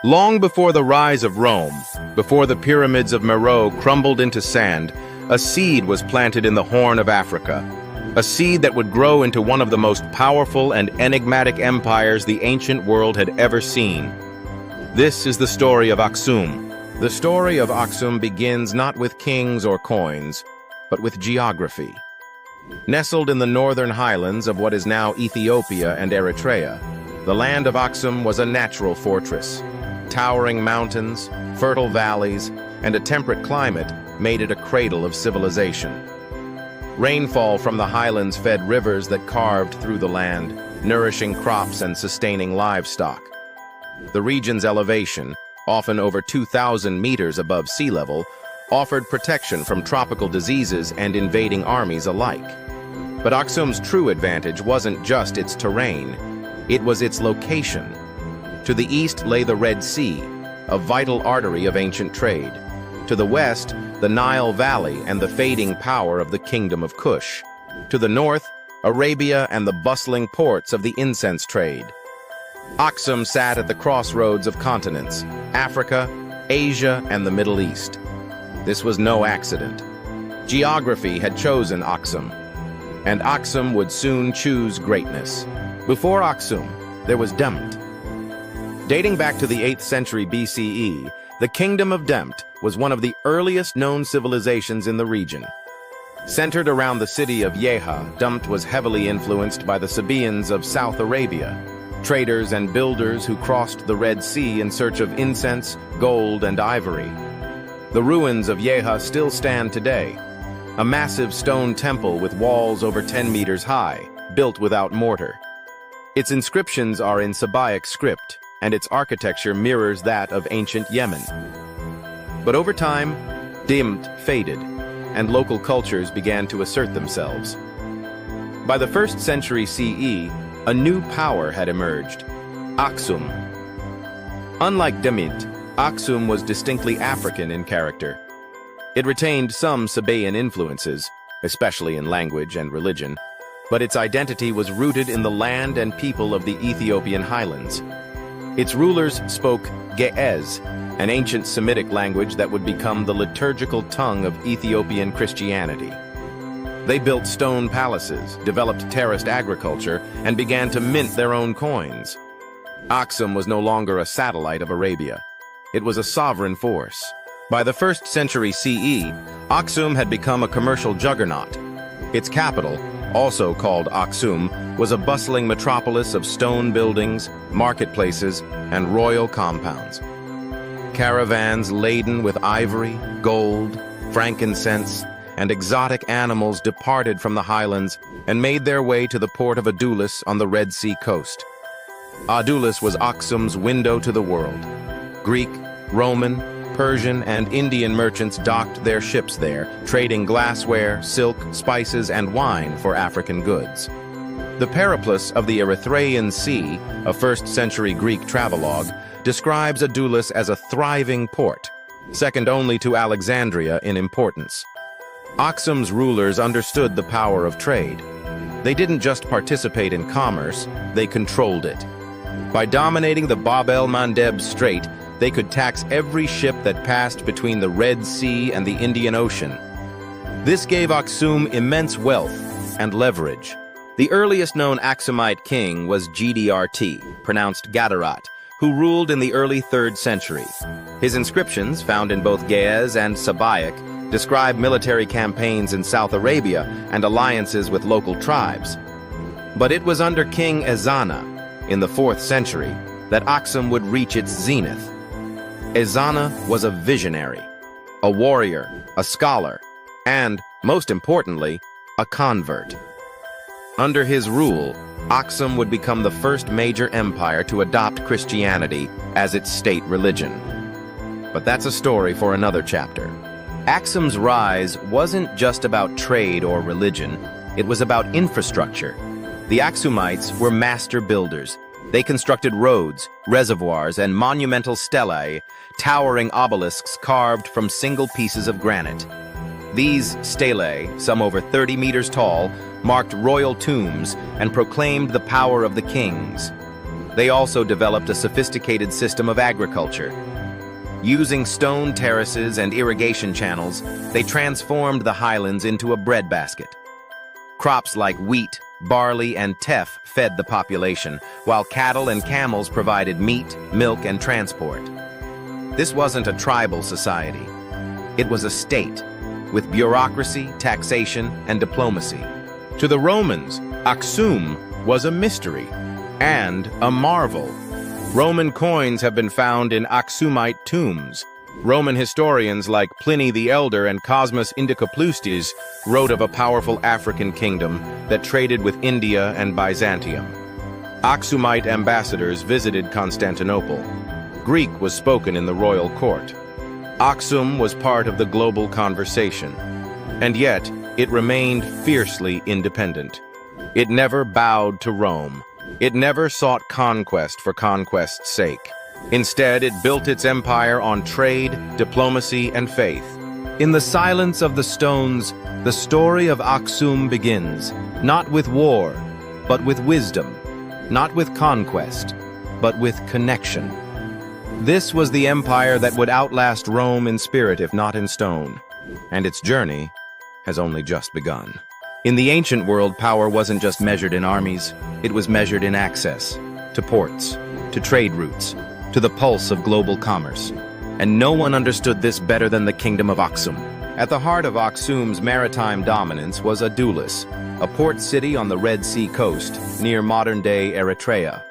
Long before the rise of Rome, before the pyramids of Meroe crumbled into sand, a seed was planted in the Horn of Africa, a seed that would grow into one of the most powerful and enigmatic empires the ancient world had ever seen. This is the story of Aksum. The story of Aksum begins not with kings or coins, but with geography. Nestled in the northern highlands of what is now Ethiopia and Eritrea, the land of Aksum was a natural fortress. Towering mountains, fertile valleys, and a temperate climate made it a cradle of civilization. Rainfall from the highlands fed rivers that carved through the land, nourishing crops and sustaining livestock. The region's elevation, often over 2,000 meters above sea level, offered protection from tropical diseases and invading armies alike. But Aksum's true advantage wasn't just its terrain, it was its location. To the east lay the Red Sea, a vital artery of ancient trade. To the west, the Nile Valley and the fading power of the Kingdom of Kush. To the north, Arabia and the bustling ports of the incense trade. Aksum sat at the crossroads of continents, Africa, Asia, and the Middle East. This was no accident. Geography had chosen Aksum, and Aksum would soon choose greatness. Before Aksum, there was Demt. Dating back to the 8th century BCE, the Kingdom of Demt was one of the earliest known civilizations in the region. Centered around the city of Yeha, Demt was heavily influenced by the Sabaeans of South Arabia, traders and builders who crossed the Red Sea in search of incense, gold, and ivory. The ruins of Yeha still stand today, a massive stone temple with walls over 10 meters high, built without mortar. Its inscriptions are in Sabaic script, and its architecture mirrors that of ancient Yemen. But over time, Demt faded, and local cultures began to assert themselves. By the 1st century CE, a new power had emerged, Aksum. Unlike Demt, Aksum was distinctly African in character. It retained some Sabaean influences, especially in language and religion, but its identity was rooted in the land and people of the Ethiopian highlands. Its rulers spoke Ge'ez, an ancient Semitic language that would become the liturgical tongue of Ethiopian Christianity. They built stone palaces, developed terraced agriculture, and began to mint their own coins. Aksum was no longer a satellite of Arabia. It was a sovereign force. By the 1st century CE, Aksum had become a commercial juggernaut. Its capital, also called Aksum, was a bustling metropolis of stone buildings, marketplaces, and royal compounds. Caravans laden with ivory, gold, frankincense, and exotic animals departed from the highlands and made their way to the port of Adulis on the Red Sea coast. Adulis was Aksum's window to the world. Greek, Roman, Persian, and Indian merchants docked their ships there, trading glassware, silk, spices, and wine for African goods. The Periplus of the Erythraean Sea, a 1st century Greek travelogue, describes Adulis as a thriving port, second only to Alexandria in importance. Aksum's rulers understood the power of trade. They didn't just participate in commerce, they controlled it. By dominating the Bab el-Mandeb Strait, they could tax every ship that passed between the Red Sea and the Indian Ocean. This gave Aksum immense wealth and leverage. The earliest known Aksumite king was Gdrt, pronounced Gadarat, who ruled in the early 3rd century. His inscriptions, found in both Ge'ez and Sabaic, describe military campaigns in South Arabia and alliances with local tribes. But it was under King Ezana, in the 4th century, that Aksum would reach its zenith. Ezana was a visionary, a warrior, a scholar, and, most importantly, a convert. Under his rule, Aksum would become the first major empire to adopt Christianity as its state religion. But that's a story for another chapter. Aksum's rise wasn't just about trade or religion, it was about infrastructure. The Aksumites were master builders. They constructed roads, reservoirs, and monumental stelae, towering obelisks carved from single pieces of granite. These stelae, some over 30 meters tall, marked royal tombs and proclaimed the power of the kings. They also developed a sophisticated system of agriculture. Using stone terraces and irrigation channels, they transformed the highlands into a breadbasket. Crops like wheat, barley, and teff fed the population, while cattle and camels provided meat, milk, and transport. This wasn't a tribal society. It was a state, with bureaucracy, taxation, and diplomacy. To the Romans, Aksum was a mystery and a marvel. Roman coins have been found in Aksumite tombs. Roman historians like Pliny the Elder and Cosmas Indicopleustes wrote of a powerful African kingdom that traded with India and Byzantium. Aksumite ambassadors visited Constantinople. Greek was spoken in the royal court. Aksum was part of the global conversation, and yet it remained fiercely independent. It never bowed to Rome. It never sought conquest for conquest's sake. Instead, it built its empire on trade, diplomacy, and faith. In the silence of the stones, the story of Aksum begins, not with war, but with wisdom, not with conquest, but with connection. This was the empire that would outlast Rome in spirit if not in stone, and its journey has only just begun. In the ancient world, power wasn't just measured in armies, it was measured in access, to ports, to trade routes, to the pulse of global commerce. And no one understood this better than the Kingdom of Aksum. At the heart of Aksum's maritime dominance was Obelisks, a port city on the Red Sea coast, near modern-day Eritrea.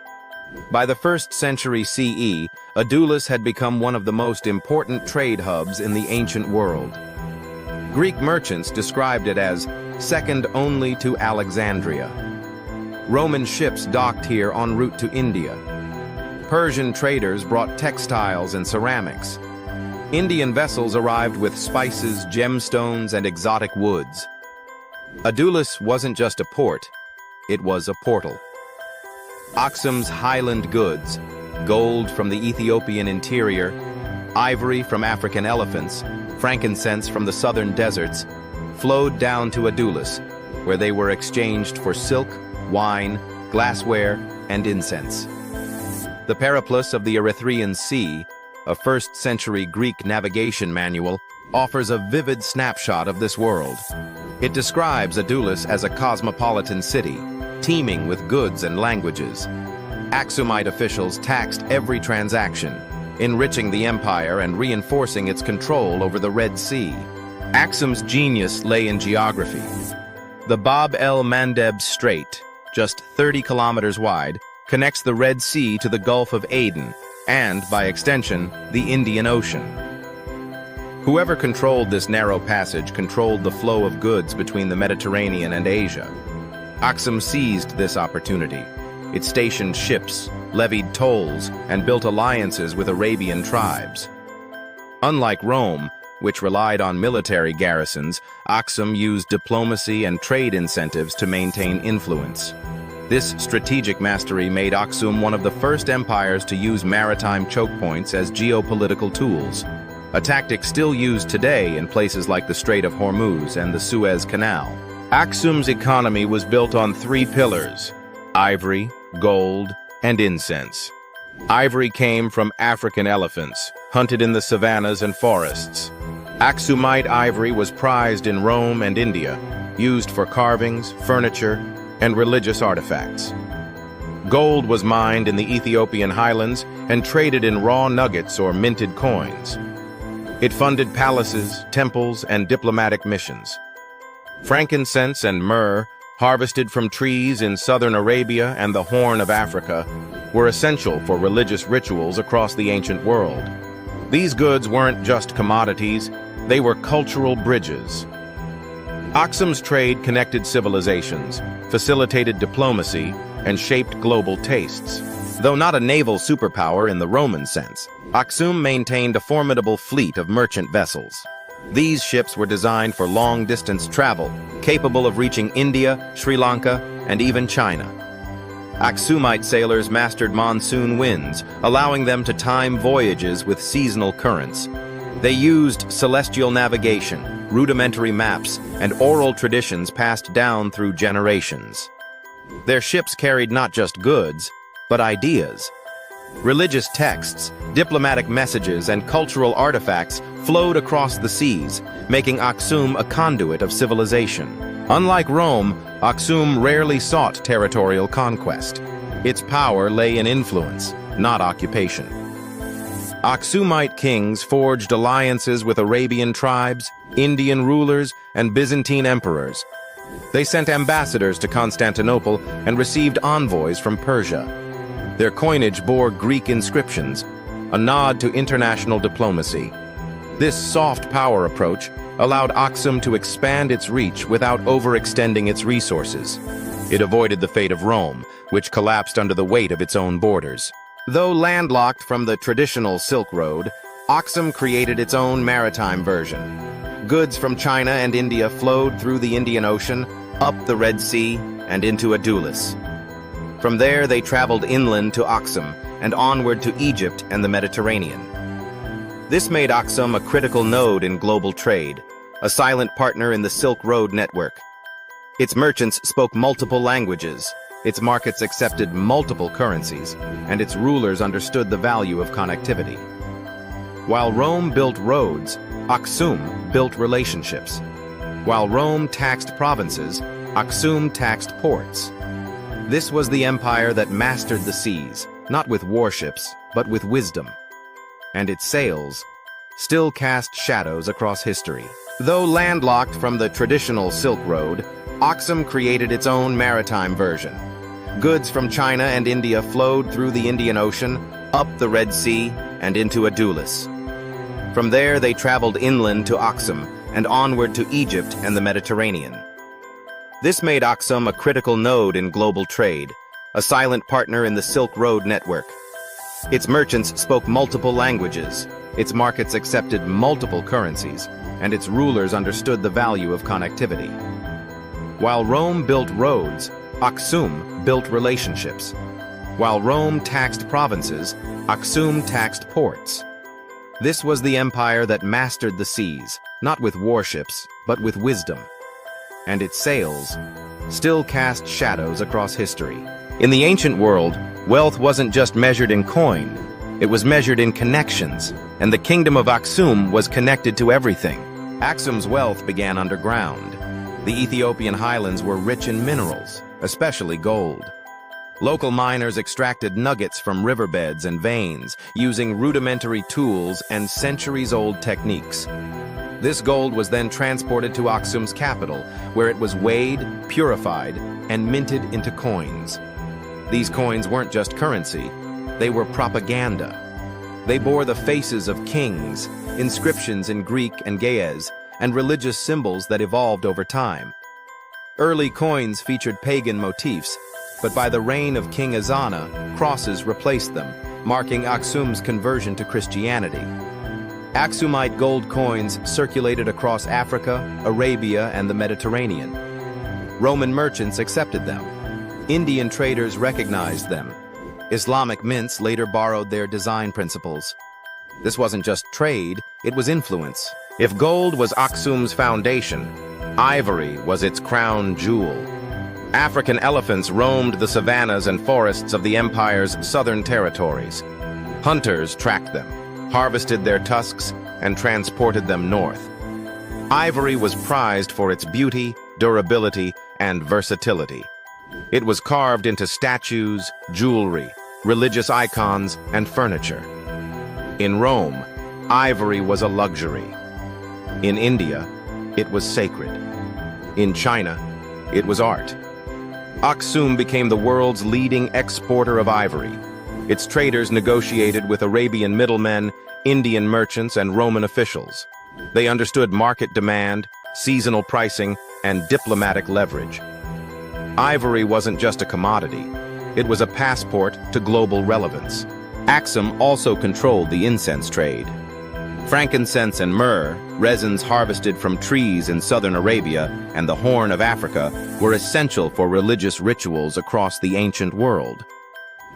By the 1st century CE, Obelisks had become one of the most important trade hubs in the ancient world. Greek merchants described it as second only to Alexandria. Roman ships docked here en route to India. Persian traders brought textiles and ceramics. Indian vessels arrived with spices, gemstones, and exotic woods. Obelisks wasn't just a port, it was a portal. Aksum's highland goods, gold from the Ethiopian interior, ivory from African elephants, frankincense from the southern deserts, flowed down to Obelisks, where they were exchanged for silk, wine, glassware, and incense. The Periplus of the Erythraean Sea, a 1st century Greek navigation manual, offers a vivid snapshot of this world. It describes Obelisks as a cosmopolitan city, teeming with goods and languages. Aksumite officials taxed every transaction, enriching the empire and reinforcing its control over the Red Sea. Aksum's genius lay in geography. The Bab el-Mandeb Strait, just 30 kilometers wide, connects the Red Sea to the Gulf of Aden and, by extension, the Indian Ocean. Whoever controlled this narrow passage controlled the flow of goods between the Mediterranean and Asia. Aksum seized this opportunity. It stationed ships, levied tolls, and built alliances with Arabian tribes. Unlike Rome, which relied on military garrisons, Aksum used diplomacy and trade incentives to maintain influence. This strategic mastery made Aksum one of the first empires to use maritime choke points as geopolitical tools, a tactic still used today in places like the Strait of Hormuz and the Suez Canal. Aksum's economy was built on 3 pillars: ivory, gold, and incense. Ivory came from African elephants, hunted in the savannas and forests. Aksumite ivory was prized in Rome and India, used for carvings, furniture, and religious artifacts. Gold was mined in the Ethiopian highlands and traded in raw nuggets or minted coins. It funded palaces, temples, and diplomatic missions. Frankincense and myrrh, harvested from trees in southern Arabia and the Horn of Africa, were essential for religious rituals across the ancient world. These goods weren't just commodities, they were cultural bridges. Aksum's trade connected civilizations, facilitated diplomacy, and shaped global tastes. Though not a naval superpower in the Roman sense, Aksum maintained a formidable fleet of merchant vessels. These ships were designed for long-distance travel, capable of reaching India, Sri Lanka, and even China. Aksumite sailors mastered monsoon winds, allowing them to time voyages with seasonal currents. They used celestial navigation, rudimentary maps, and oral traditions passed down through generations. Their ships carried not just goods, but ideas. Religious texts, diplomatic messages, and cultural artifacts flowed across the seas, making Aksum a conduit of civilization. Unlike Rome, Aksum rarely sought territorial conquest. Its power lay in influence, not occupation. Aksumite kings forged alliances with Arabian tribes, Indian rulers, and Byzantine emperors. They sent ambassadors to Constantinople and received envoys from Persia. Their coinage bore Greek inscriptions, a nod to international diplomacy. This soft power approach allowed Aksum to expand its reach without overextending its resources. It avoided the fate of Rome, which collapsed under the weight of its own borders. Though landlocked from the traditional Silk Road, Aksum created its own maritime version. Goods from China and India flowed through the Indian Ocean, up the Red Sea, and into Oubelisks. From there, they traveled inland to Aksum and onward to Egypt and the Mediterranean. This made Aksum a critical node in global trade, a silent partner in the Silk Road network. Its merchants spoke multiple languages, its markets accepted multiple currencies, and its rulers understood the value of connectivity. While Rome built roads, Aksum built relationships. While Rome taxed provinces, Aksum taxed ports. This was the empire that mastered the seas, not with warships, but with wisdom. And its sails still cast shadows across history. Though landlocked from the traditional Silk Road, Aksum created its own maritime version. Goods from China and India flowed through the Indian Ocean, up the Red Sea, and into Oubelisks. From there, they traveled inland to Aksum and onward to Egypt and the Mediterranean. This made Aksum a critical node in global trade, a silent partner in the Silk Road network. Its merchants spoke multiple languages, its markets accepted multiple currencies, and its rulers understood the value of connectivity. While Rome built roads, Aksum built relationships. While Rome taxed provinces, Aksum taxed ports. This was the empire that mastered the seas, not with warships, but with wisdom. And its sails still cast shadows across history. In the ancient world, wealth wasn't just measured in coin, it was measured in connections, and the Kingdom of Aksum was connected to everything. Aksum's wealth began underground. The Ethiopian highlands were rich in minerals, especially gold. Local miners extracted nuggets from riverbeds and veins, using rudimentary tools and centuries-old techniques. This gold was then transported to Aksum's capital, where it was weighed, purified, and minted into coins. These coins weren't just currency, they were propaganda. They bore the faces of kings, inscriptions in Greek and Ge'ez, and religious symbols that evolved over time. Early coins featured pagan motifs, but by the reign of King Ezana, crosses replaced them, marking Aksum's conversion to Christianity. Aksumite gold coins circulated across Africa, Arabia, and the Mediterranean. Roman merchants accepted them. Indian traders recognized them. Islamic mints later borrowed their design principles. This wasn't just trade, it was influence. If gold was Aksum's foundation, ivory was its crown jewel. African elephants roamed the savannas and forests of the empire's southern territories. Hunters tracked them, harvested their tusks, and transported them north. Ivory was prized for its beauty, durability, and versatility. It was carved into statues, jewelry, religious icons, and furniture. In Rome, ivory was a luxury. In India, it was sacred. In China, it was art. Aksum became the world's leading exporter of ivory. Its traders negotiated with Arabian middlemen, Indian merchants, and Roman officials. They understood market demand, seasonal pricing, and diplomatic leverage. Ivory wasn't just a commodity. It was a passport to global relevance. Aksum also controlled the incense trade. Frankincense and myrrh, resins harvested from trees in southern Arabia and the Horn of Africa, were essential for religious rituals across the ancient world.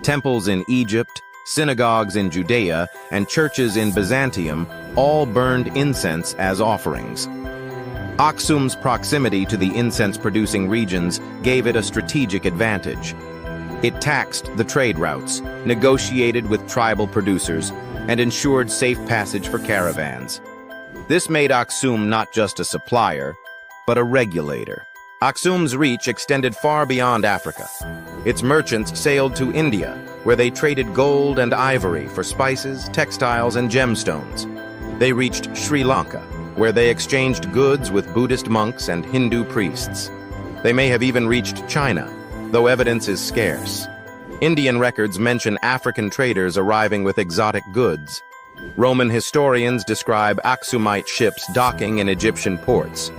Temples in Egypt, synagogues in Judea, and churches in Byzantium all burned incense as offerings. Aksum's proximity to the incense-producing regions gave it a strategic advantage. It taxed the trade routes, negotiated with tribal producers, and ensured safe passage for caravans. This made Aksum not just a supplier, but a regulator. Aksum's reach extended far beyond Africa. Its merchants sailed to India, where they traded gold and ivory for spices, textiles, and gemstones. They reached Sri Lanka, where they exchanged goods with Buddhist monks and Hindu priests. They may have even reached China, though evidence is scarce. Indian records mention African traders arriving with exotic goods. Roman historians describe Aksumite ships docking in Egyptian ports.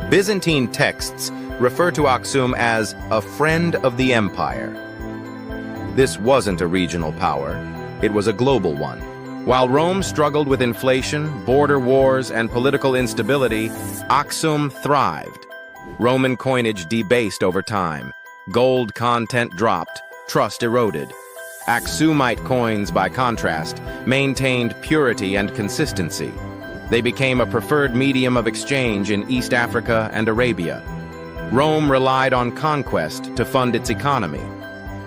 Byzantine texts refer to Aksum as a friend of the empire. This wasn't a regional power, it was a global one. While Rome struggled with inflation, border wars, and political instability, Aksum thrived. Roman coinage debased over time. Gold content dropped, trust eroded. Aksumite coins, by contrast, maintained purity and consistency. They became a preferred medium of exchange in East Africa and Arabia. Rome relied on conquest to fund its economy.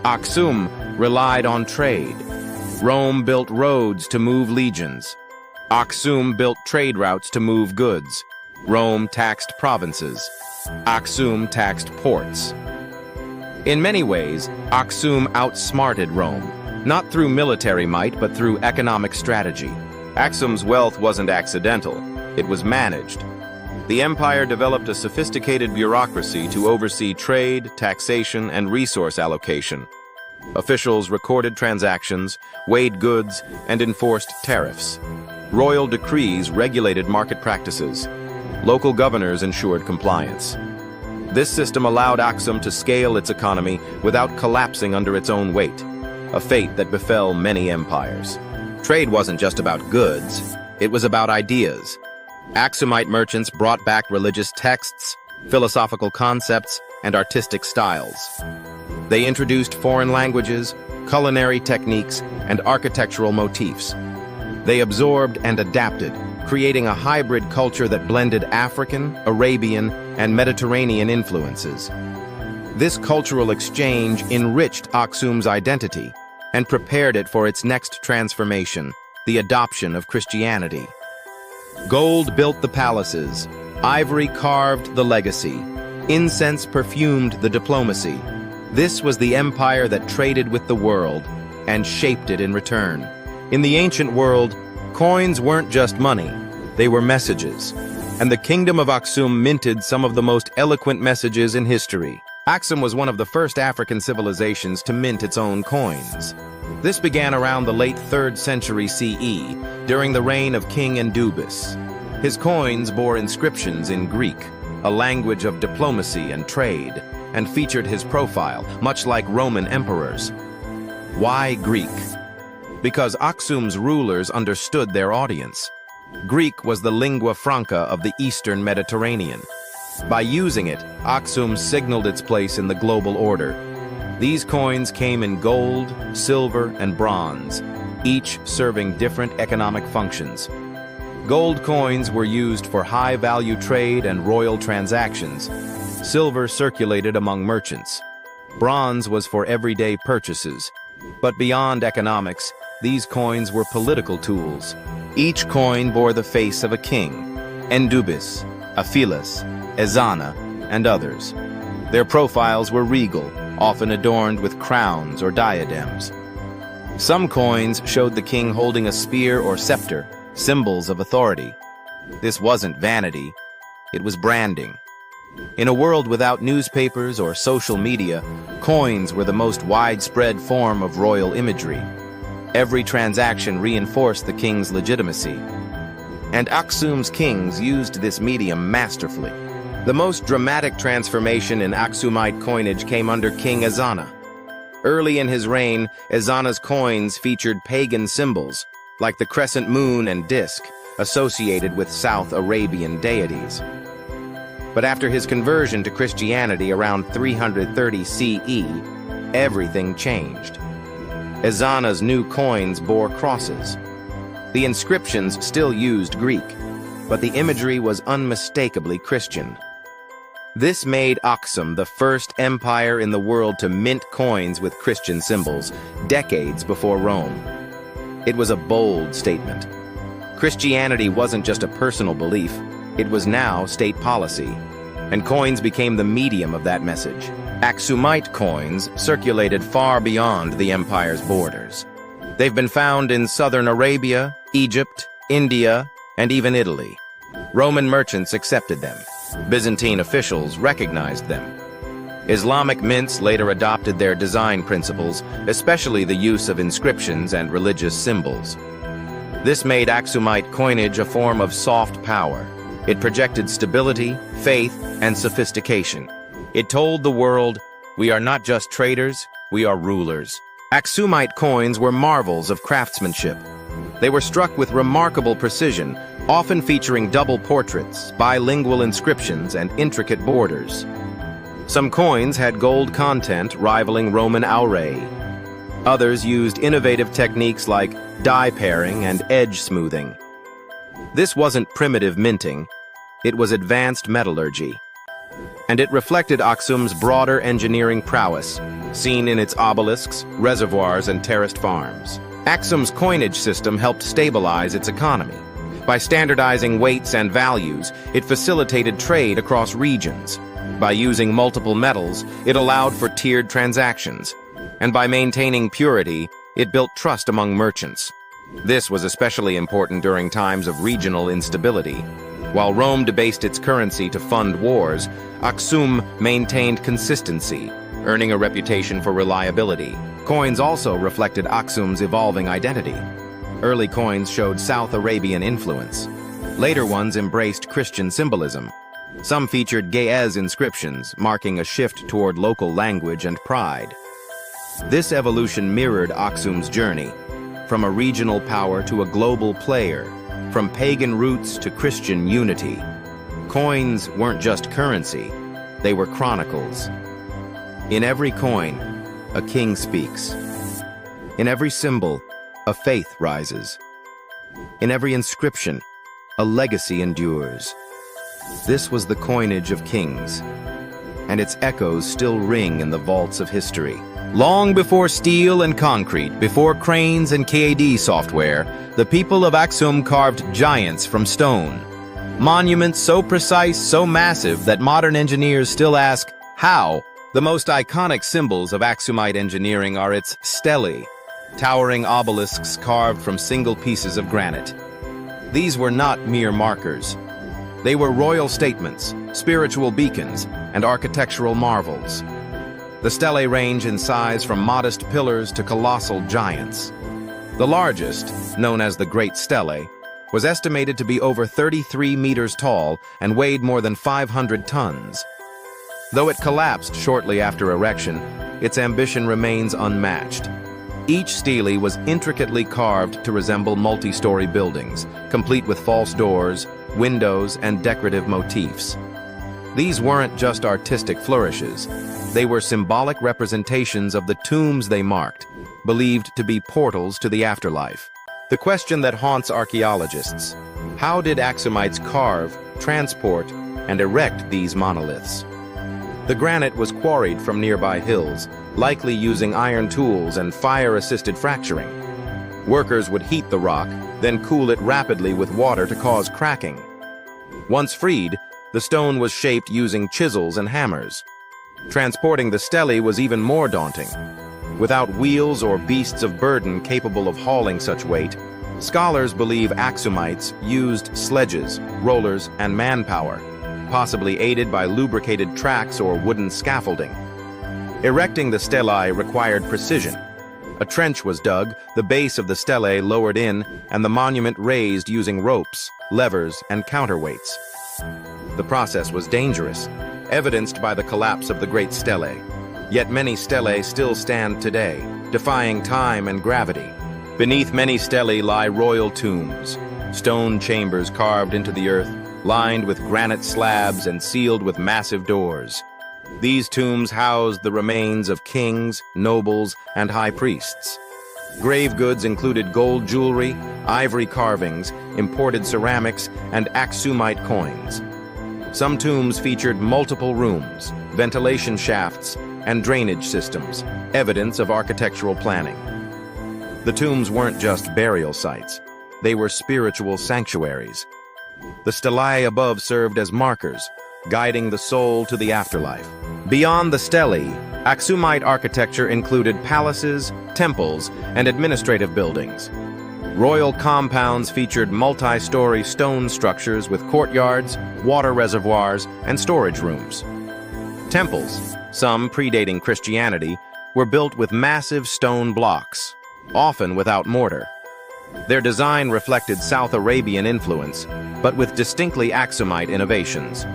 Aksum relied on trade. Rome built roads to move legions. Aksum built trade routes to move goods. Rome taxed provinces. Aksum taxed ports. In many ways, Aksum outsmarted Rome, not through military might, but through economic strategy. Aksum's wealth wasn't accidental, it was managed. The empire developed a sophisticated bureaucracy to oversee trade, taxation, and resource allocation. Officials recorded transactions, weighed goods, and enforced tariffs. Royal decrees regulated market practices. Local governors ensured compliance. This system allowed Aksum to scale its economy without collapsing under its own weight, a fate that befell many empires. Trade wasn't just about goods, it was about ideas. Aksumite merchants brought back religious texts, philosophical concepts, and artistic styles. They introduced foreign languages, culinary techniques, and architectural motifs. They absorbed and adapted, creating a hybrid culture that blended African, Arabian, and Mediterranean influences. This cultural exchange enriched Aksum's identity and prepared it for its next transformation, the adoption of Christianity. Gold built the palaces, ivory carved the legacy, incense perfumed the diplomacy. This was the empire that traded with the world and shaped it in return. In the ancient world, coins weren't just money, they were messages, and the Kingdom of Aksum minted some of the most eloquent messages in history. Aksum was one of the first African civilizations to mint its own coins. This began around the late 3rd century CE, during the reign of King Ezana. His coins bore inscriptions in Greek, a language of diplomacy and trade, and featured his profile, much like Roman emperors. Why Greek? Because Aksum's rulers understood their audience. Greek was the lingua franca of the Eastern Mediterranean. By using it, Aksum signaled its place in the global order. These coins came in gold, silver, and bronze, each serving different economic functions. Gold coins were used for high-value trade and royal transactions. Silver circulated among merchants. Bronze was for everyday purchases. But beyond economics, these coins were political tools. Each coin bore the face of a king: Endubis, Aphilas, Ezana, and others. Their profiles were regal, often adorned with crowns or diadems. Some coins showed the king holding a spear or scepter, symbols of authority. This wasn't vanity, it was branding. In a world without newspapers or social media, coins were the most widespread form of royal imagery. Every transaction reinforced the king's legitimacy. And Aksum's kings used this medium masterfully. The most dramatic transformation in Aksumite coinage came under King Ezana. Early in his reign, Ezana's coins featured pagan symbols, like the crescent moon and disk, associated with South Arabian deities. But after his conversion to Christianity around 330 CE, everything changed. Ezana's new coins bore crosses. The inscriptions still used Greek, but the imagery was unmistakably Christian. This made Aksum the first empire in the world to mint coins with Christian symbols, decades before Rome. It was a bold statement. Christianity wasn't just a personal belief, it was now state policy, and coins became the medium of that message. Aksumite coins circulated far beyond the empire's borders. They've been found in southern Arabia, Egypt, India, and even Italy. Roman merchants accepted them. Byzantine officials recognized them. Islamic mints later adopted their design principles, especially the use of inscriptions and religious symbols. This made Aksumite coinage a form of soft power. It projected stability, faith, and sophistication. It told the world, we are not just traders, we are rulers. Aksumite coins were marvels of craftsmanship. They were struck with remarkable precision, often featuring double portraits, bilingual inscriptions, and intricate borders. Some coins had gold content rivaling Roman aurea. Others used innovative techniques like die pairing and edge smoothing. This wasn't primitive minting, it was advanced metallurgy. And it reflected Aksum's broader engineering prowess, seen in its obelisks, reservoirs, and terraced farms. Aksum's coinage system helped stabilize its economy. By standardizing weights and values, it facilitated trade across regions. By using multiple metals, it allowed for tiered transactions. And by maintaining purity, it built trust among merchants. This was especially important during times of regional instability. While Rome debased its currency to fund wars, Aksum maintained consistency, earning a reputation for reliability. Coins also reflected Aksum's evolving identity. Early coins showed South Arabian influence. Later ones embraced Christian symbolism. Some featured Ge'ez inscriptions, marking a shift toward local language and pride. This evolution mirrored Aksum's journey, from a regional power to a global player, from pagan roots to Christian unity. Coins weren't just currency, they were chronicles. In every coin, a king speaks. In every symbol, a faith rises. In every inscription, a legacy endures. This was the coinage of kings, and its echoes still ring in the vaults of history. Long before steel and concrete, before cranes and CAD software, the people of Aksum carved giants from stone. Monuments so precise, so massive that modern engineers still ask, how? The most iconic symbols of Aksumite engineering are its stelae, towering obelisks carved from single pieces of granite. These were not mere markers. They were royal statements, spiritual beacons, and architectural marvels. The stelae range in size from modest pillars to colossal giants. The largest, known as the Great Stele, was estimated to be over 33 meters tall and weighed more than 500 tons. Though it collapsed shortly after erection, its ambition remains unmatched. Each stele was intricately carved to resemble multi-story buildings, complete with false doors, windows, and decorative motifs. These weren't just artistic flourishes. They were symbolic representations of the tombs they marked, believed to be portals to the afterlife. The question that haunts archaeologists: how did Aksumites carve, transport, and erect these monoliths? The granite was quarried from nearby hills, likely using iron tools and fire-assisted fracturing. Workers would heat the rock, then cool it rapidly with water to cause cracking. Once freed, the stone was shaped using chisels and hammers. Transporting the stele was even more daunting. Without wheels or beasts of burden capable of hauling such weight, scholars believe Aksumites used sledges, rollers, and manpower, possibly aided by lubricated tracks or wooden scaffolding. Erecting the stelae required precision. A trench was dug, the base of the stele lowered in, and the monument raised using ropes, levers, and counterweights. The process was dangerous, evidenced by the collapse of the Great Stele. Yet many stelae still stand today, defying time and gravity. Beneath many stelae lie royal tombs, stone chambers carved into the earth, lined with granite slabs and sealed with massive doors. These tombs housed the remains of kings, nobles, and high priests. Grave goods included gold jewelry, ivory carvings, imported ceramics, and Aksumite coins. Some tombs featured multiple rooms, ventilation shafts, and drainage systems, evidence of architectural planning. The tombs weren't just burial sites, they were spiritual sanctuaries. The stelae above served as markers, guiding the soul to the afterlife. Beyond the stelae, Aksumite architecture included palaces, temples, and administrative buildings. Royal compounds featured multi-story stone structures with courtyards, water reservoirs, and storage rooms. Temples, some predating Christianity, were built with massive stone blocks, often without mortar. Their design reflected South Arabian influence, but with distinctly Aksumite innovations.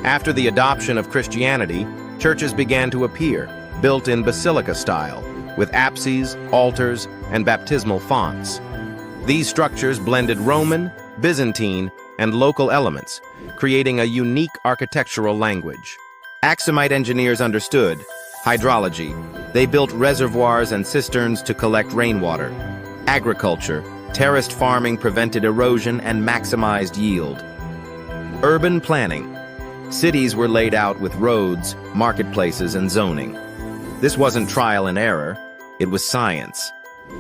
After the adoption of Christianity, churches began to appear, built in basilica style, with apses, altars, and baptismal fonts. These structures blended Roman, Byzantine, and local elements, creating a unique architectural language. Aksumite engineers understood hydrology. They built reservoirs and cisterns to collect rainwater. Agriculture, terraced farming prevented erosion and maximized yield. Urban planning. Cities were laid out with roads, marketplaces, and zoning. This wasn't trial and error, it was science,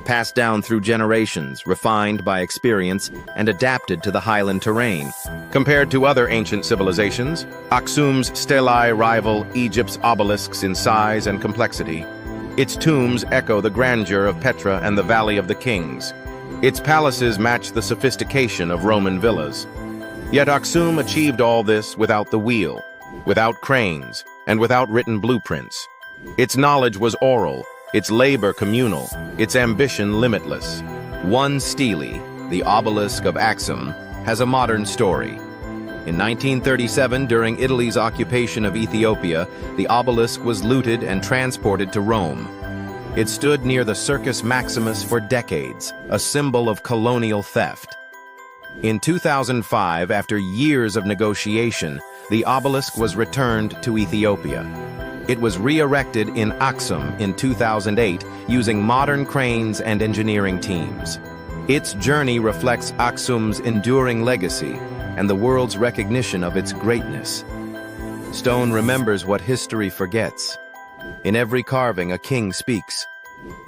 passed down through generations, refined by experience, and adapted to the highland terrain. Compared to other ancient civilizations, Aksum's stelae rival Egypt's obelisks in size and complexity. Its tombs echo the grandeur of Petra and the Valley of the Kings. Its palaces match the sophistication of Roman villas. Yet Aksum achieved all this without the wheel, without cranes, and without written blueprints. Its knowledge was oral, its labor communal, its ambition limitless. One stele, the Obelisk of Aksum, has a modern story. In 1937, during Italy's occupation of Ethiopia, the obelisk was looted and transported to Rome. It stood near the Circus Maximus for decades, a symbol of colonial theft. In 2005, after years of negotiation, the obelisk was returned to Ethiopia. It was re-erected in Aksum in 2008 using modern cranes and engineering teams. Its journey reflects Aksum's enduring legacy and the world's recognition of its greatness. Stone remembers what history forgets. In every carving, a king speaks.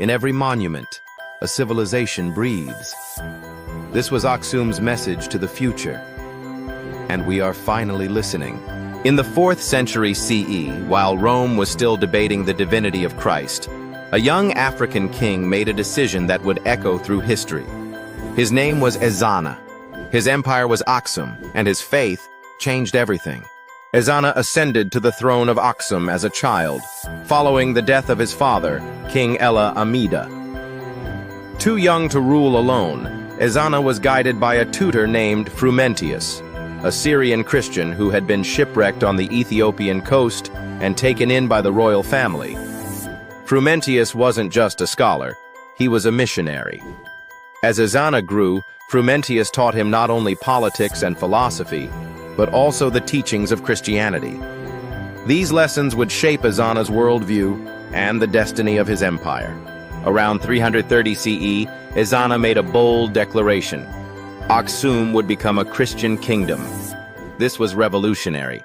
In every monument, a civilization breathes. This was Aksum's message to the future. And we are finally listening. In the 4th century CE, while Rome was still debating the divinity of Christ, a young African king made a decision that would echo through history. His name was Ezana. His empire was Aksum, and his faith changed everything. Ezana ascended to the throne of Aksum as a child, following the death of his father, King Ella Amida. Too young to rule alone, Ezana was guided by a tutor named Frumentius, a Syrian Christian who had been shipwrecked on the Ethiopian coast and taken in by the royal family. Frumentius wasn't just a scholar, he was a missionary. As Ezana grew, Frumentius taught him not only politics and philosophy, but also the teachings of Christianity. These lessons would shape Ezana's worldview and the destiny of his empire. Around 330 CE, Ezana made a bold declaration. Aksum would become a Christian kingdom. This was revolutionary.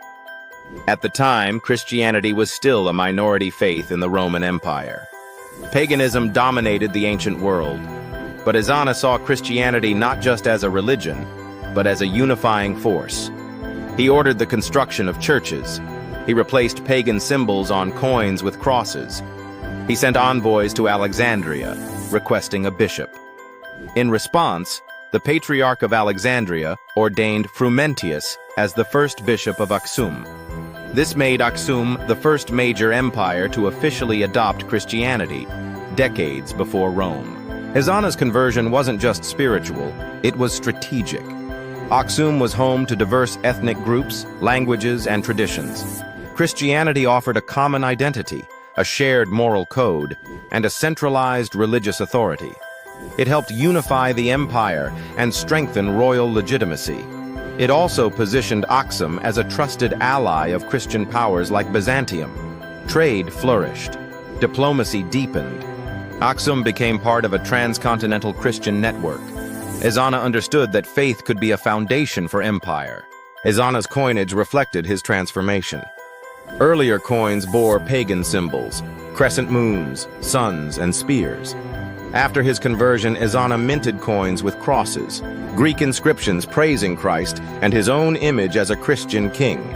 At the time, Christianity was still a minority faith in the Roman Empire. Paganism dominated the ancient world, but Ezana saw Christianity not just as a religion, but as a unifying force. He ordered the construction of churches. He replaced pagan symbols on coins with crosses. He sent envoys to Alexandria, requesting a bishop. In response, the Patriarch of Alexandria ordained Frumentius as the first bishop of Aksum. This made Aksum the first major empire to officially adopt Christianity, decades before Rome. Ezana's conversion wasn't just spiritual, it was strategic. Aksum was home to diverse ethnic groups, languages, and traditions. Christianity offered a common identity, a shared moral code, and a centralized religious authority. It helped unify the empire and strengthen royal legitimacy. It also positioned Aksum as a trusted ally of Christian powers like Byzantium. Trade flourished. Diplomacy deepened. Aksum became part of a transcontinental Christian network. Ezana understood that faith could be a foundation for empire. Ezana's coinage reflected his transformation. Earlier coins bore pagan symbols, crescent moons, suns, and spears. After his conversion, Ezana minted coins with crosses, Greek inscriptions praising Christ, and his own image as a Christian king.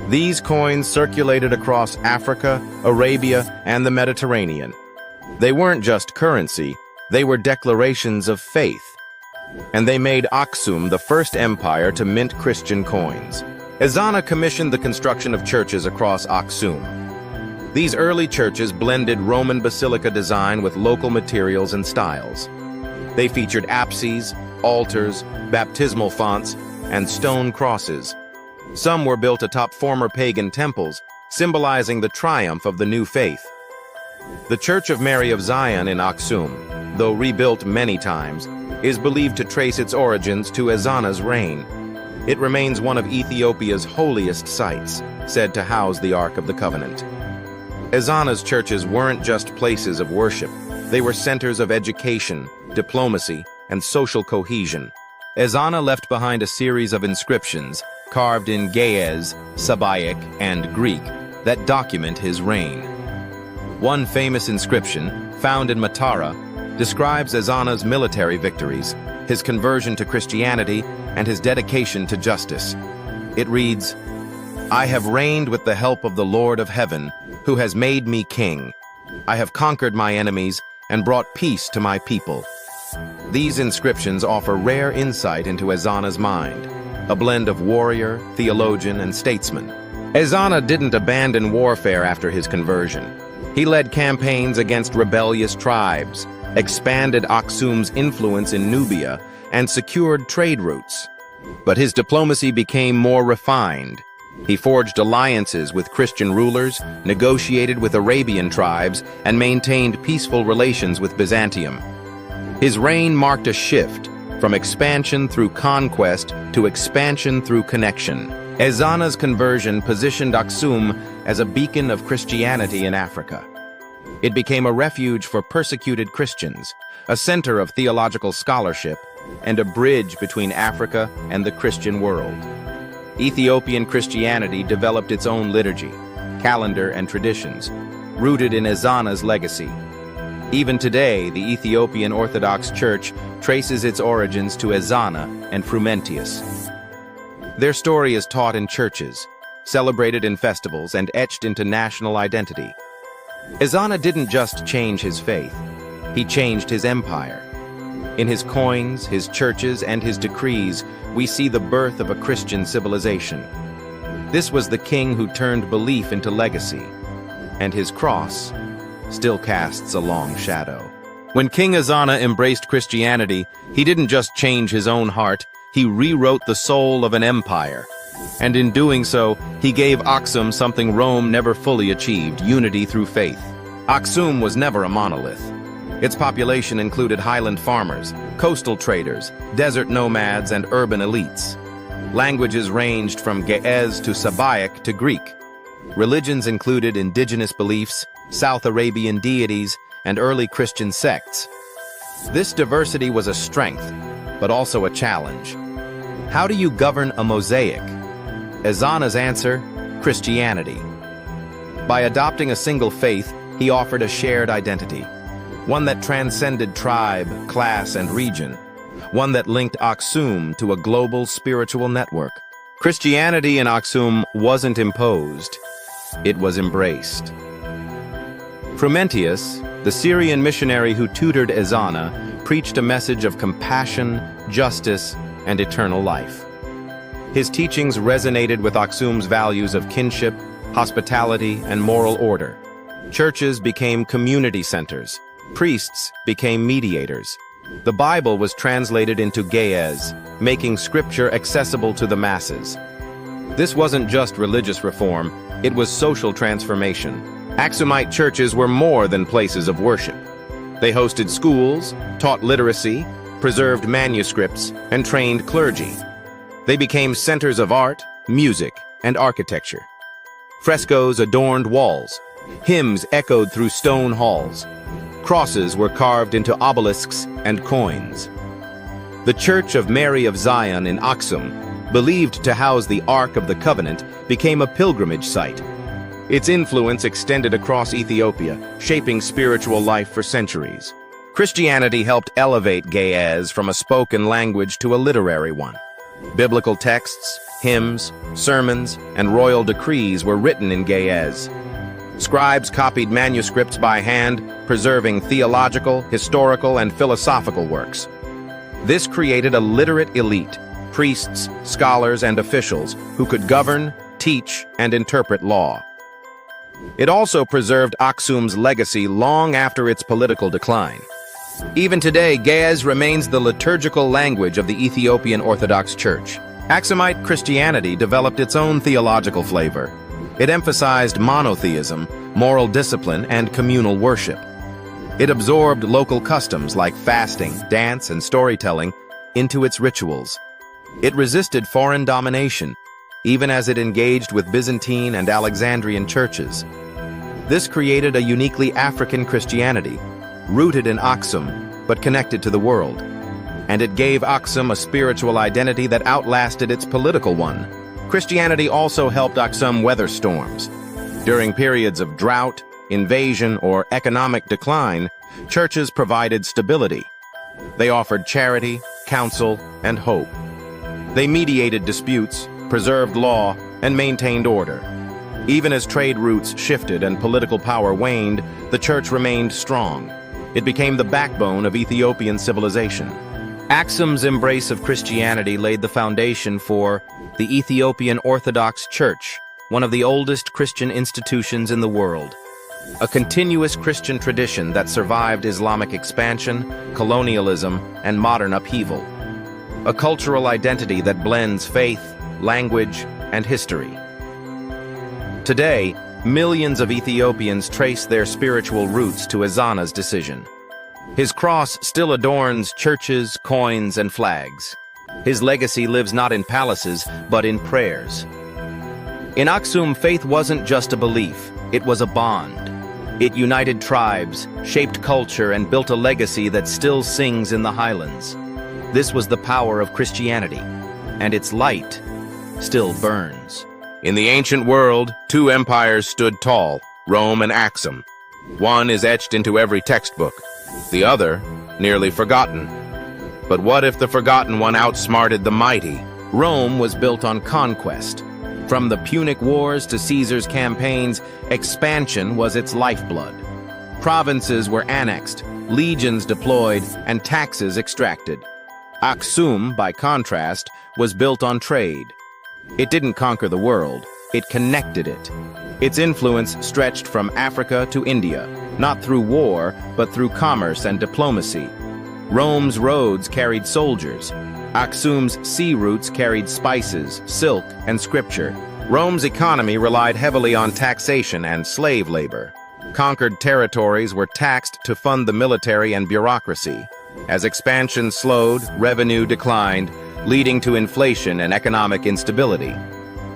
These coins circulated across Africa, Arabia, and the Mediterranean. They weren't just currency, they were declarations of faith. And they made Aksum the first empire to mint Christian coins. Ezana commissioned the construction of churches across Aksum. These early churches blended Roman basilica design with local materials and styles. They featured apses, altars, baptismal fonts, and stone crosses. Some were built atop former pagan temples, symbolizing the triumph of the new faith. The Church of Mary of Zion in Aksum, though rebuilt many times, is believed to trace its origins to Ezana's reign. It remains one of Ethiopia's holiest sites, said to house the Ark of the Covenant. Ezana's churches weren't just places of worship. They were centers of education, diplomacy, and social cohesion. Ezana left behind a series of inscriptions carved in Ge'ez, Sabaic, and Greek that document his reign. One famous inscription, found in Matara, describes Ezana's military victories, his conversion to Christianity, and his dedication to justice. It reads, "I have reigned with the help of the Lord of heaven, who has made me king. I have conquered my enemies and brought peace to my people." These inscriptions offer rare insight into Ezana's mind, a blend of warrior, theologian, and statesman. Ezana didn't abandon warfare after his conversion. He led campaigns against rebellious tribes, expanded Aksum's influence in Nubia, and secured trade routes. But his diplomacy became more refined. He forged alliances with Christian rulers, negotiated with Arabian tribes, and maintained peaceful relations with Byzantium. His reign marked a shift from expansion through conquest to expansion through connection. Ezana's conversion positioned Aksum as a beacon of Christianity in Africa. It became a refuge for persecuted Christians, a center of theological scholarship, and a bridge between Africa and the Christian world. Ethiopian Christianity developed its own liturgy, calendar, and traditions, rooted in Ezana's legacy. Even today, the Ethiopian Orthodox Church traces its origins to Ezana and Frumentius. Their story is taught in churches, celebrated in festivals, and etched into national identity. Ezana didn't just change his faith, he changed his empire. In his coins, his churches, and his decrees, we see the birth of a Christian civilization. This was the king who turned belief into legacy, and his cross still casts a long shadow. When King Ezana embraced Christianity, he didn't just change his own heart, he rewrote the soul of an empire. And in doing so, he gave Aksum something Rome never fully achieved: unity through faith. Aksum was never a monolith. Its population included highland farmers, coastal traders, desert nomads, and urban elites. Languages ranged from Ge'ez to Sabaic to Greek. Religions included indigenous beliefs, South Arabian deities, and early Christian sects. This diversity was a strength, but also a challenge. How do you govern a mosaic? Ezana's answer: Christianity. By adopting a single faith, he offered a shared identity, one that transcended tribe, class, and region, one that linked Aksum to a global spiritual network. Christianity in Aksum wasn't imposed, it was embraced. Frumentius, the Syrian missionary who tutored Ezana, preached a message of compassion, justice, and eternal life. His teachings resonated with Aksum's values of kinship, hospitality, and moral order. Churches became community centers. Priests became mediators. The Bible was translated into Ge'ez, making scripture accessible to the masses. This wasn't just religious reform, it was social transformation. Aksumite churches were more than places of worship. They hosted schools, taught literacy, preserved manuscripts, and trained clergy. They became centers of art, music, and architecture. Frescoes adorned walls. Hymns echoed through stone halls. Crosses were carved into obelisks and coins. The Church of Mary of Zion in Aksum believed to house the Ark of the Covenant, became a pilgrimage site. Its influence extended across Ethiopia, shaping spiritual life for centuries. Christianity helped elevate Ge'ez from a spoken language to a literary one. Biblical texts, hymns, sermons, and royal decrees were written in Ge'ez. Scribes copied manuscripts by hand, preserving theological, historical, and philosophical works. This created a literate elite, priests, scholars, and officials who could govern, teach, and interpret law. It also preserved Aksum's legacy long after its political decline. Even today, Ge'ez remains the liturgical language of the Ethiopian Orthodox Church. Aksumite Christianity developed its own theological flavor. It emphasized monotheism, moral discipline, and communal worship. It absorbed local customs like fasting, dance, and storytelling into its rituals. It resisted foreign domination, even as it engaged with Byzantine and Alexandrian churches. This created a uniquely African Christianity, rooted in Aksum, but connected to the world. And it gave Aksum a spiritual identity that outlasted its political one. Christianity also helped Aksum weather storms. During periods of drought, invasion, or economic decline, churches provided stability. They offered charity, counsel, and hope. They mediated disputes, preserved law, and maintained order. Even as trade routes shifted and political power waned, the church remained strong. It became the backbone of Ethiopian civilization. Aksum's embrace of Christianity laid the foundation for the Ethiopian Orthodox Church, one of the oldest Christian institutions in the world. A continuous Christian tradition that survived Islamic expansion, colonialism, and modern upheaval. A cultural identity that blends faith, language, and history. Today, millions of Ethiopians trace their spiritual roots to Ezana's decision. His cross still adorns churches, coins, and flags. His legacy lives not in palaces, but in prayers. In Aksum, faith wasn't just a belief, it was a bond. It united tribes, shaped culture, and built a legacy that still sings in the highlands. This was the power of Christianity, and its light still burns. In the ancient world, two empires stood tall, Rome and Aksum. One is etched into every textbook, the other nearly forgotten. But what if the forgotten one outsmarted the mighty? Rome was built on conquest. From the Punic Wars to Caesar's campaigns, expansion was its lifeblood. Provinces were annexed, legions deployed, and taxes extracted. Aksum, by contrast, was built on trade. It didn't conquer the world, it connected it. Its influence stretched from Africa to India, not through war, but through commerce and diplomacy. Rome's roads carried soldiers. Aksum's sea routes carried spices, silk, and scripture. Rome's economy relied heavily on taxation and slave labor. Conquered territories were taxed to fund the military and bureaucracy. As expansion slowed, revenue declined, leading to inflation and economic instability.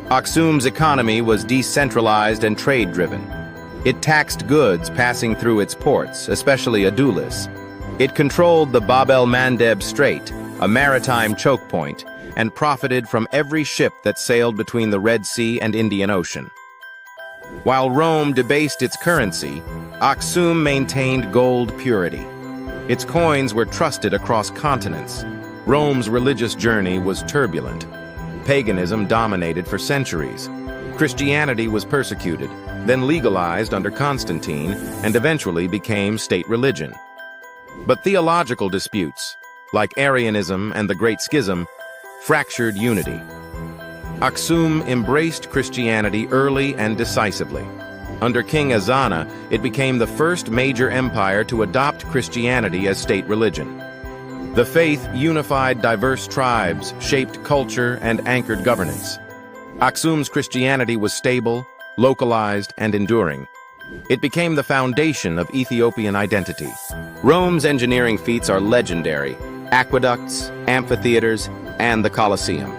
Aksum's economy was decentralized and trade-driven. It taxed goods passing through its ports, especially Obelisks. It controlled the Bab el-Mandeb Strait, a maritime choke point, and profited from every ship that sailed between the Red Sea and Indian Ocean. While Rome debased its currency, Aksum maintained gold purity. Its coins were trusted across continents. Rome's religious journey was turbulent. Paganism dominated for centuries. Christianity was persecuted, then legalized under Constantine, and eventually became state religion. But theological disputes, like Arianism and the Great Schism, fractured unity. Aksum embraced Christianity early and decisively. Under King Ezana, it became the first major empire to adopt Christianity as state religion. The faith unified diverse tribes, shaped culture, and anchored governance. Aksum's Christianity was stable, localized, and enduring. It became the foundation of Ethiopian identity. Rome's engineering feats are legendary: aqueducts, amphitheaters, and the Colosseum.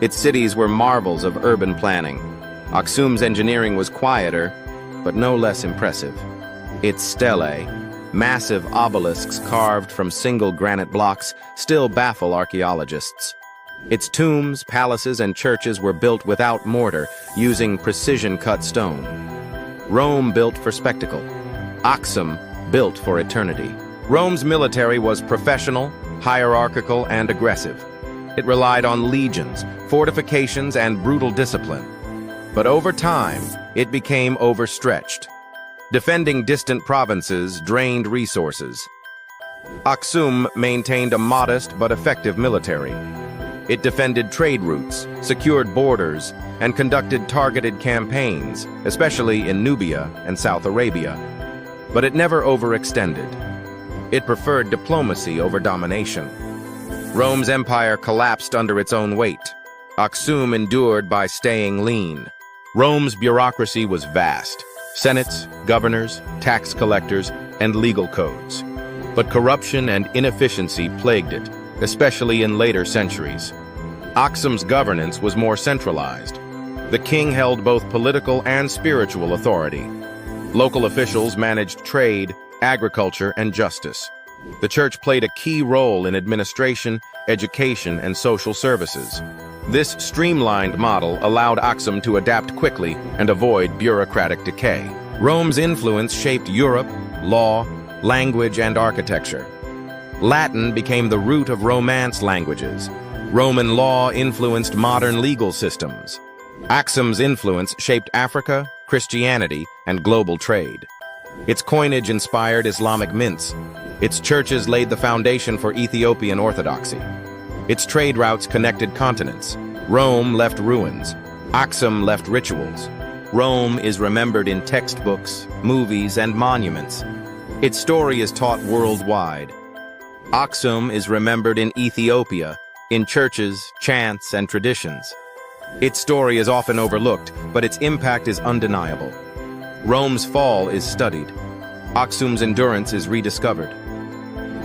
Its cities were marvels of urban planning. Aksum's engineering was quieter, but no less impressive. Its stelae, massive obelisks carved from single granite blocks, still baffle archaeologists. Its tombs, palaces, and churches were built without mortar, using precision-cut stone. Rome built for spectacle. Aksum built for eternity. Rome's military was professional, hierarchical, and aggressive. It relied on legions, fortifications, and brutal discipline. But over time, it became overstretched. Defending distant provinces drained resources. Aksum maintained a modest but effective military. It defended trade routes, secured borders, and conducted targeted campaigns, especially in Nubia and South Arabia. But it never overextended. It preferred diplomacy over domination. Rome's empire collapsed under its own weight. Aksum endured by staying lean. Rome's bureaucracy was vast: senates, governors, tax collectors, and legal codes. But corruption and inefficiency plagued it, especially in later centuries. Aksum's governance was more centralized. The king held both political and spiritual authority. Local officials managed trade, agriculture, and justice. The church played a key role in administration, education, and social services. This streamlined model allowed Aksum to adapt quickly and avoid bureaucratic decay. Rome's influence shaped Europe, law, language, and architecture. Latin became the root of Romance languages. Roman law influenced modern legal systems. Aksum's influence shaped Africa, Christianity, and global trade. Its coinage inspired Islamic mints. Its churches laid the foundation for Ethiopian orthodoxy. Its trade routes connected continents. Rome left ruins. Aksum left rituals. Rome is remembered in textbooks, movies, and monuments. Its story is taught worldwide. Aksum is remembered in Ethiopia, in churches, chants, and traditions. Its story is often overlooked, but its impact is undeniable. Rome's fall is studied. Aksum's endurance is rediscovered.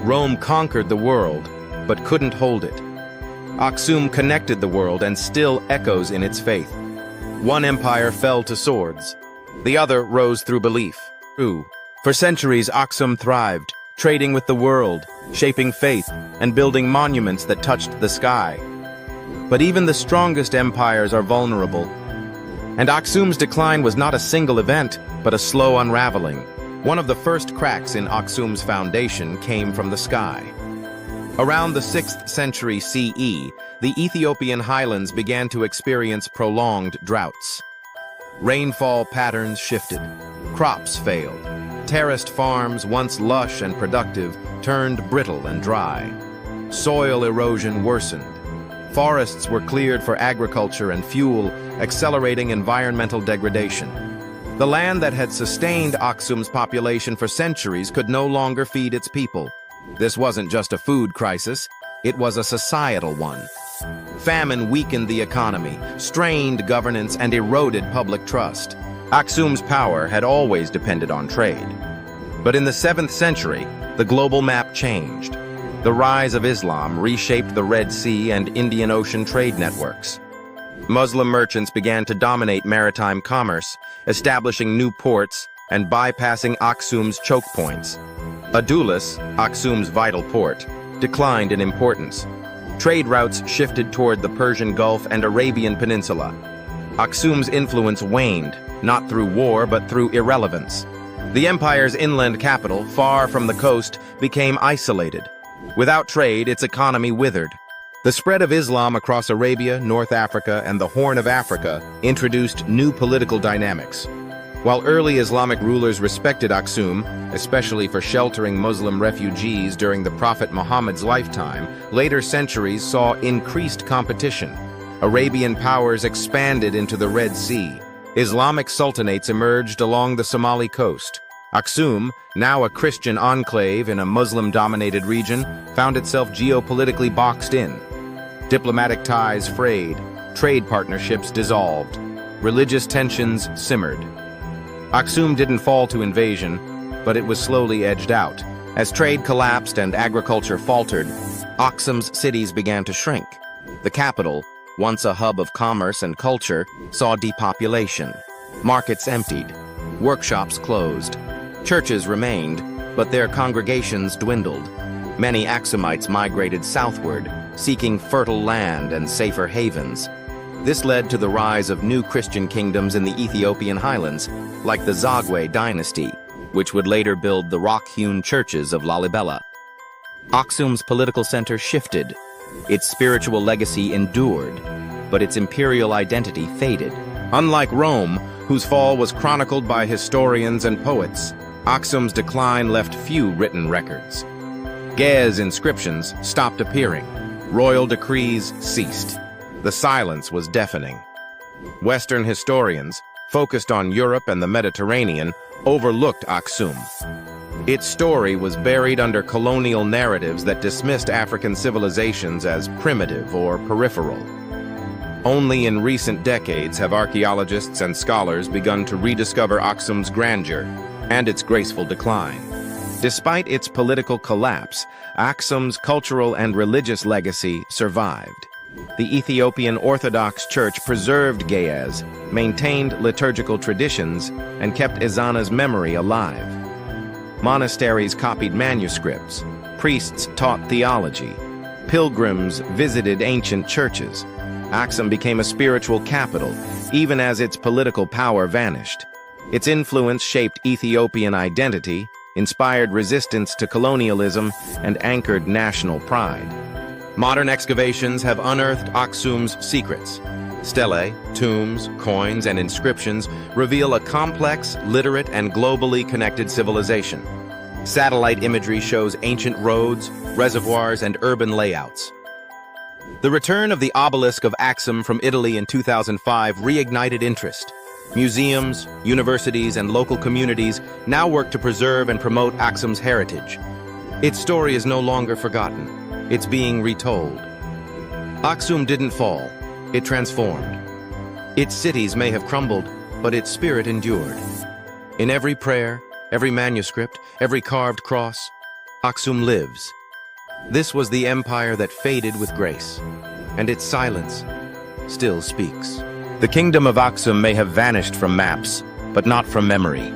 Rome conquered the world, but couldn't hold it. Aksum connected the world and still echoes in its faith. One empire fell to swords. The other rose through belief. For centuries, Aksum thrived, trading with the world, shaping faith, and building monuments that touched the sky. But even the strongest empires are vulnerable. And Aksum's decline was not a single event, but a slow unraveling. One of the first cracks in Aksum's foundation came from the sky. Around the 6th century CE, the Ethiopian highlands began to experience prolonged droughts. Rainfall patterns shifted. Crops failed. Terraced farms, once lush and productive, turned brittle and dry. Soil erosion worsened. Forests were cleared for agriculture and fuel, accelerating environmental degradation. The land that had sustained Aksum's population for centuries could no longer feed its people. This wasn't just a food crisis, it was a societal one. Famine weakened the economy, strained governance, and eroded public trust. Aksum's power had always depended on trade. But in the 7th century, the global map changed. The rise of Islam reshaped the Red Sea and Indian Ocean trade networks. Muslim merchants began to dominate maritime commerce, establishing new ports and bypassing Aksum's choke points. Obelisks, Aksum's vital port, declined in importance. Trade routes shifted toward the Persian Gulf and Arabian Peninsula. Aksum's influence waned, not through war but through irrelevance. The empire's inland capital, far from the coast, became isolated. Without trade, its economy withered. The spread of Islam across Arabia, North Africa, and the Horn of Africa introduced new political dynamics. While early Islamic rulers respected Aksum, especially for sheltering Muslim refugees during the Prophet Muhammad's lifetime, later centuries saw increased competition. Arabian powers expanded into the Red Sea. Islamic sultanates emerged along the Somali coast. Aksum, now a Christian enclave in a Muslim-dominated region, found itself geopolitically boxed in. Diplomatic ties frayed, trade partnerships dissolved, religious tensions simmered. Aksum didn't fall to invasion, but it was slowly edged out. As trade collapsed and agriculture faltered, Aksum's cities began to shrink. The capital, once a hub of commerce and culture, saw depopulation. Markets emptied, workshops closed. Churches remained, but their congregations dwindled. Many Aksumites migrated southward, seeking fertile land and safer havens. This led to the rise of new Christian kingdoms in the Ethiopian highlands, like the Zagwe dynasty, which would later build the rock-hewn churches of Lalibela. Aksum's political center shifted. Its spiritual legacy endured, but its imperial identity faded. Unlike Rome, whose fall was chronicled by historians and poets, Aksum's decline left few written records. Ge'ez inscriptions stopped appearing. Royal decrees ceased. The silence was deafening. Western historians, focused on Europe and the Mediterranean, overlooked Aksum. Its story was buried under colonial narratives that dismissed African civilizations as primitive or peripheral. Only in recent decades have archaeologists and scholars begun to rediscover Aksum's grandeur and its graceful decline. Despite its political collapse, Aksum's cultural and religious legacy survived. The Ethiopian Orthodox Church preserved Ge'ez, maintained liturgical traditions, and kept Ezana's memory alive. Monasteries copied manuscripts, priests taught theology, pilgrims visited ancient churches. Aksum became a spiritual capital, even as its political power vanished. Its influence shaped Ethiopian identity, inspired resistance to colonialism, and anchored national pride. Modern excavations have unearthed Aksum's secrets. Stelae, tombs, coins, and inscriptions reveal a complex, literate, and globally connected civilization. Satellite imagery shows ancient roads, reservoirs, and urban layouts. The return of the Obelisk of Aksum from Italy in 2005 reignited interest. Museums, universities, and local communities now work to preserve and promote Aksum's heritage. Its story is no longer forgotten. It's being retold. Aksum didn't fall. It transformed. Its cities may have crumbled, but its spirit endured. In every prayer, every manuscript, every carved cross, Aksum lives. This was the empire that faded with grace, and its silence still speaks. The Kingdom of Aksum may have vanished from maps, but not from memory.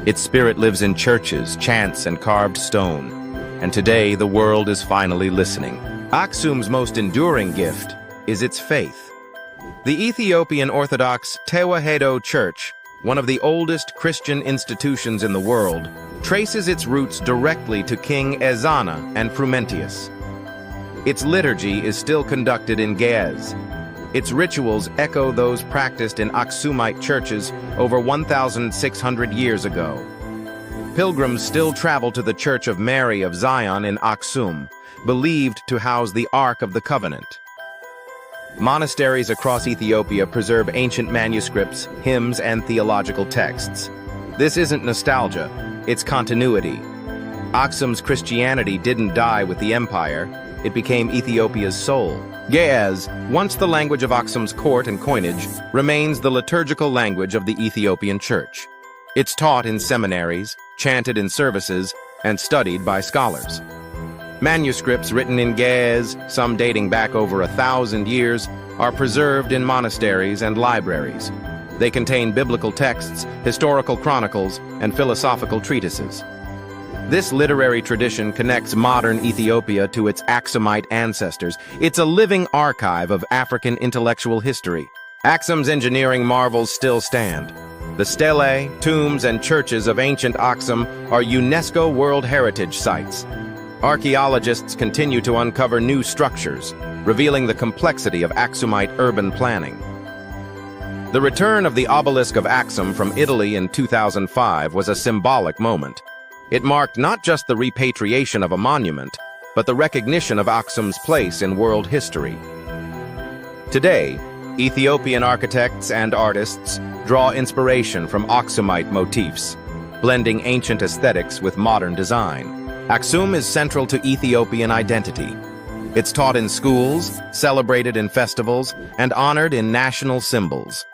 Its spirit lives in churches, chants, and carved stone. And today, the world is finally listening. Aksum's most enduring gift is its faith. The Ethiopian Orthodox Tewahedo Church, one of the oldest Christian institutions in the world, traces its roots directly to King Ezana and Frumentius. Its liturgy is still conducted in Ge'ez. Its rituals echo those practiced in Aksumite churches over 1,600 years ago. Pilgrims still travel to the Church of Mary of Zion in Aksum, believed to house the Ark of the Covenant. Monasteries across Ethiopia preserve ancient manuscripts, hymns, and theological texts. This isn't nostalgia, it's continuity. Aksum's Christianity didn't die with the empire, it became Ethiopia's soul. Ge'ez, once the language of Aksum's court and coinage, remains the liturgical language of the Ethiopian Church. It's taught in seminaries, chanted in services, and studied by scholars. Manuscripts written in Ge'ez, some dating back over 1,000 years, are preserved in monasteries and libraries. They contain biblical texts, historical chronicles, and philosophical treatises. This literary tradition connects modern Ethiopia to its Aksumite ancestors. It's a living archive of African intellectual history. Aksum's engineering marvels still stand. The stelae, tombs, and churches of ancient Aksum are UNESCO World Heritage Sites. Archaeologists continue to uncover new structures, revealing the complexity of Aksumite urban planning. The return of the Obelisk of Aksum from Italy in 2005 was a symbolic moment. It marked not just the repatriation of a monument, but the recognition of Aksum's place in world history. Today, Ethiopian architects and artists draw inspiration from Aksumite motifs, blending ancient aesthetics with modern design. Aksum is central to Ethiopian identity. It's taught in schools, celebrated in festivals, and honored in national symbols.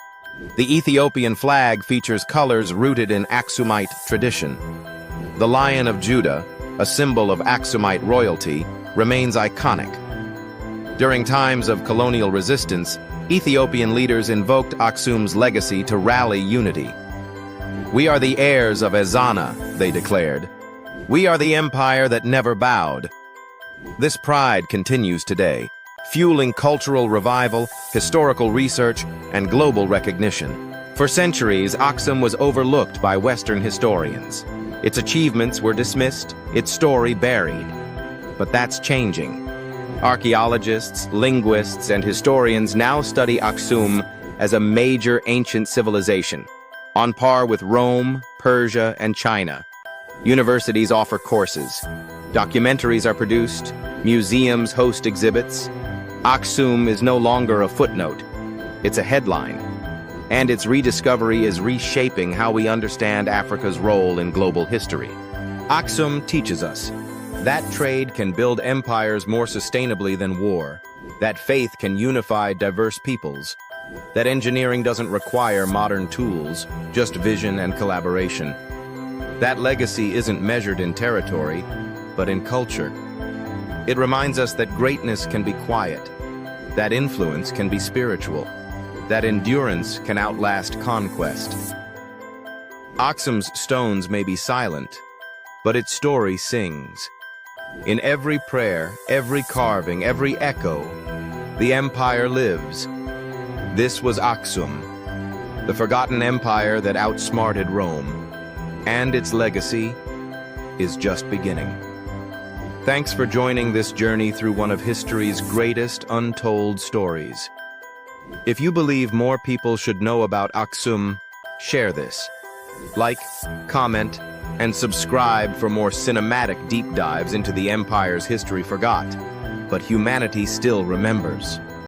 The Ethiopian flag features colors rooted in Aksumite tradition. The Lion of Judah, a symbol of Aksumite royalty, remains iconic. During times of colonial resistance, Ethiopian leaders invoked Aksum's legacy to rally unity. "We are the heirs of Ezana," they declared. "We are the empire that never bowed." This pride continues today, fueling cultural revival, historical research, and global recognition. For centuries, Aksum was overlooked by Western historians. Its achievements were dismissed, its story buried. But that's changing. Archaeologists, linguists, and historians now study Aksum as a major ancient civilization, on par with Rome, Persia, and China. Universities offer courses. Documentaries are produced. Museums host exhibits. Aksum is no longer a footnote. It's a headline. And its rediscovery is reshaping how we understand Africa's role in global history. Aksum teaches us that trade can build empires more sustainably than war, that faith can unify diverse peoples, that engineering doesn't require modern tools, just vision and collaboration. That legacy isn't measured in territory, but in culture. It reminds us that greatness can be quiet, that influence can be spiritual, that endurance can outlast conquest. Aksum's stones may be silent, but its story sings. In every prayer, every carving, every echo, the empire lives. This was Aksum, the forgotten empire that outsmarted Rome, and its legacy is just beginning. Thanks for joining this journey through one of history's greatest untold stories. If you believe more people should know about Aksum, share this. Like, comment, and subscribe for more cinematic deep dives into the empire's history forgot, but humanity still remembers.